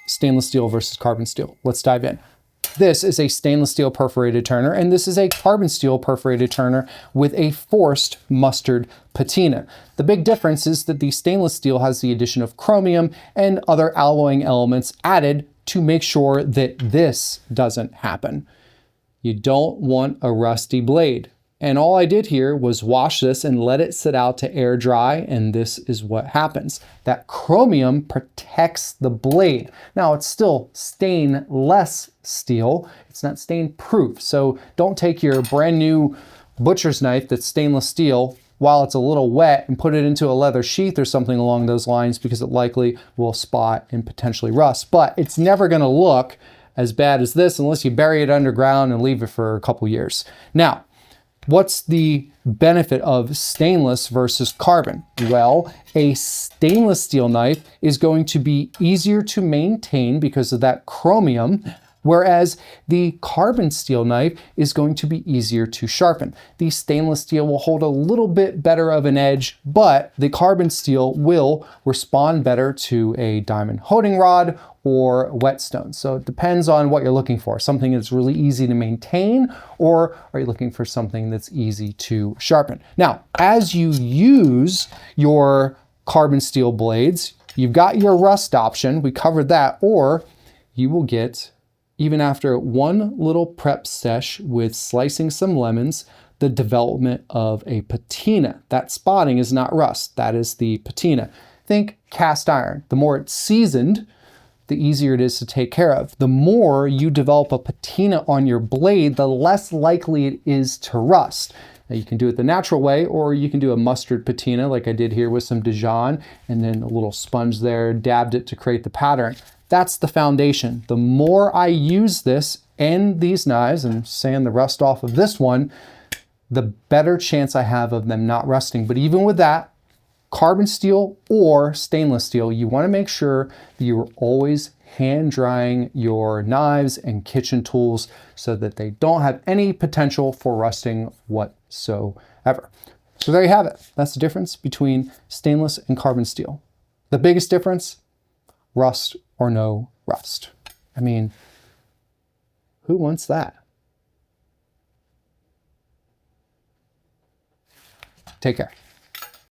stainless steel versus carbon steel. Let's dive in. This is a stainless steel perforated turner, and this is a carbon steel perforated turner with a forced mustard patina. The big difference is that the stainless steel has the addition of chromium and other alloying elements added to make sure that this doesn't happen. You don't want a rusty blade. And all I did here was wash this and let it sit out to air dry, and this is what happens. That chromium protects the blade. Now, it's still stainless steel. It's not stain proof. So don't take your brand new butcher's knife that's stainless steel while it's a little wet and put it into a leather sheath or something along those lines, because it likely will spot and potentially rust. But it's never going to look as bad as this unless you bury it underground and leave it for a couple years. Now, what's the benefit of stainless versus carbon? Well, a stainless steel knife is going to be easier to maintain because of that chromium, whereas the carbon steel knife is going to be easier to sharpen. The stainless steel will hold a little bit better of an edge, but the carbon steel will respond better to a diamond honing rod or whetstone. So it depends on what you're looking for. Something that's really easy to maintain, or are you looking for something that's easy to sharpen? Now, as you use your carbon steel blades, you've got your rust option, we covered that, or you will get, even after one little prep sesh with slicing some lemons, the development of a patina. That spotting is not rust, that is the patina. Think cast iron. The more it's seasoned, the easier it is to take care of. The more you develop a patina on your blade, the less likely it is to rust. Now, you can do it the natural way, or you can do a mustard patina like I did here with some Dijon, and then a little sponge there, dabbed it to create the pattern. That's the foundation. The more I use this and these knives and sand the rust off of this one, the better chance I have of them not rusting. But even with that, carbon steel or stainless steel, you want to make sure that you're always hand drying your knives and kitchen tools so that they don't have any potential for rusting whatsoever. So there you have it. That's the difference between stainless and carbon steel. The biggest difference, rust or no rust. I mean, who wants that? Take care.